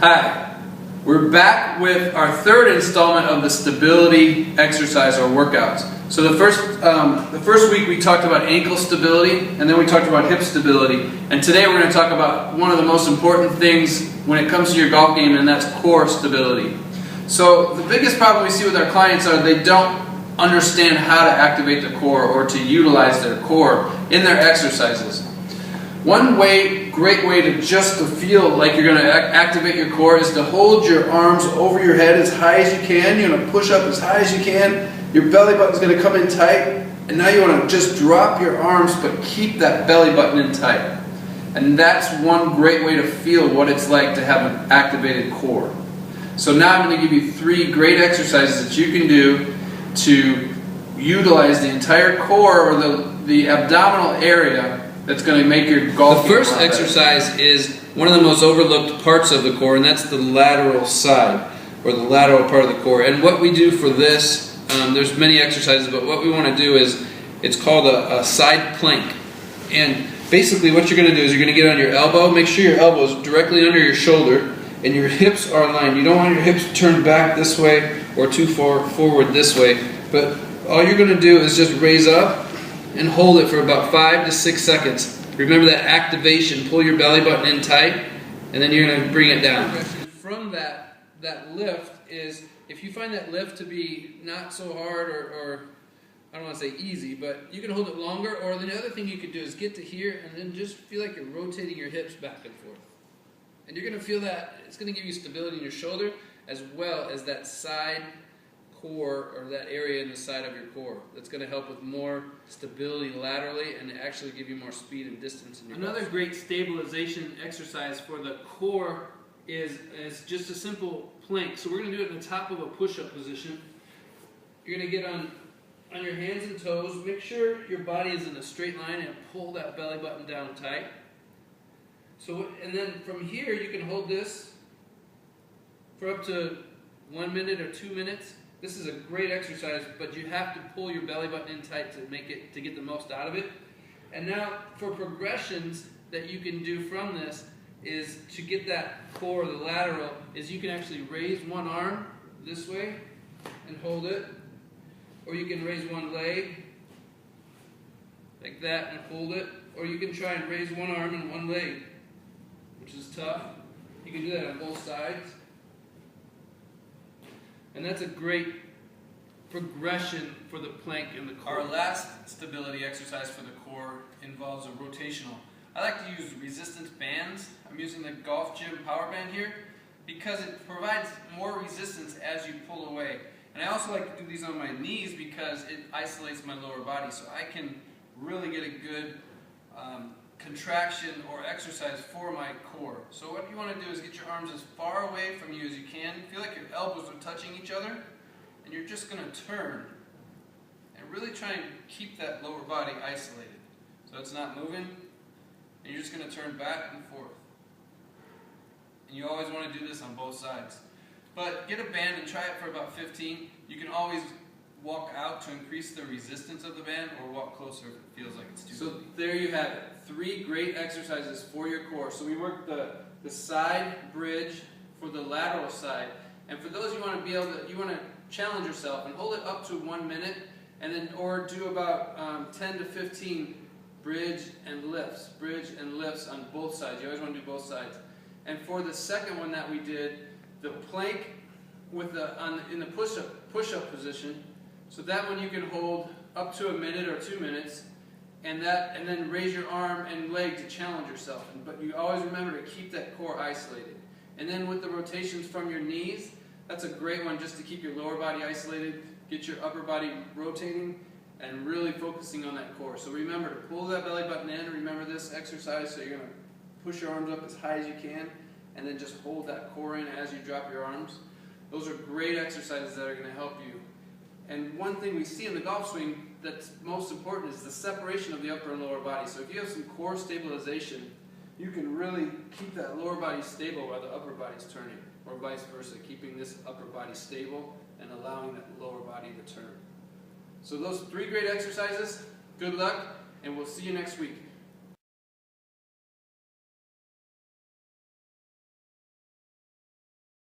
Hi, we're back with our third installment of the stability exercise or workouts. So the first week we talked about ankle stability, and then we talked about hip stability. And today we're going to talk about one of the most important things when it comes to your golf game, and that's core stability. So the biggest problem we see with our clients are they don't understand how to activate the core or to utilize their core in their exercises. One great way to feel like you're going to activate your core is to hold your arms over your head as high as you can. You're going to push up as high as you can. Your belly button's going to come in tight. And now you want to just drop your arms but keep that belly button in tight. And that's one great way to feel what it's like to have an activated core. So now I'm going to give you 3 great exercises that you can do to utilize the entire core or the abdominal area that's going to make your golf game. The first exercise is one of the most overlooked parts of the core, and that's the lateral side, or the lateral part of the core. And what we do for this, there's many exercises, but what we want to do is, it's called a side plank. And basically what you're going to do is you're going to get on your elbow, make sure your elbow is directly under your shoulder, and your hips are aligned. You don't want your hips turned back this way or too far forward this way, but all you're going to do is just raise up and hold it for about 5 to 6 seconds. Remember that activation, pull your belly button in tight, and then you're going to bring it down. From that lift is, if you find that lift to be not so hard or I don't want to say easy, but you can hold it longer, or the other thing you could do is get to here and then just feel like you're rotating your hips back and forth. And you're going to feel that it's going to give you stability in your shoulder as well as that side core, or that area in the side of your core. That's going to help with more stability laterally and actually give you more speed and distance in your Another golf. great stabilization exercise for the core is just a simple plank. So we're going to do it in the top of a push-up position. You're going to get on your hands and toes. Make sure your body is in a straight line and pull that belly button down tight. So, and then from here you can hold this for up to 1 minute or 2 minutes. This is a great exercise, but you have to pull your belly button in tight to get the most out of it. And now for progressions that you can do from this is to get that core, the lateral, is you can actually raise one arm this way and hold it, or you can raise one leg like that and hold it, or you can try and raise one arm and one leg, which is tough. You can do that on both sides. And that's a great progression for the plank and the core. Our last stability exercise for the core involves a rotational. I like to use resistance bands. I'm using the golf gym power band here because it provides more resistance as you pull away. And I also like to do these on my knees because it isolates my lower body, so I can really get a good contraction or exercise for my core. So what you want to do is get your arms as far away from you as you can. Feel like your elbows are touching each other, and you're just going to turn and really try and keep that lower body isolated so it's not moving, and you're just going to turn back and forth. And you always want to do this on both sides. But get a band and try it for about 15. You can always walk out to increase the resistance of the band, or walk closer if it feels like it's too So there you have it. 3 great exercises for your core. So we worked the side bridge for the lateral side. And for those you want to challenge yourself and hold it up to 1 minute, and then or do about 10 to 15 bridge and lifts on both sides. You always want to do both sides. And for the second one that we did, the plank with in the push-up position. So that one you can hold up to 1 minute or 2 minutes, and then raise your arm and leg to challenge yourself. But you always remember to keep that core isolated. And then with the rotations from your knees, that's a great one just to keep your lower body isolated, get your upper body rotating, and really focusing on that core. So remember to pull that belly button in. Remember this exercise, so you're going to push your arms up as high as you can, and then just hold that core in as you drop your arms. Those are great exercises that are going to help you. And one thing we see in the golf swing that's most important is the separation of the upper and lower body. So if you have some core stabilization, you can really keep that lower body stable while the upper body's turning, or vice versa, keeping this upper body stable and allowing that lower body to turn. So those 3 great exercises, good luck, and we'll see you next week.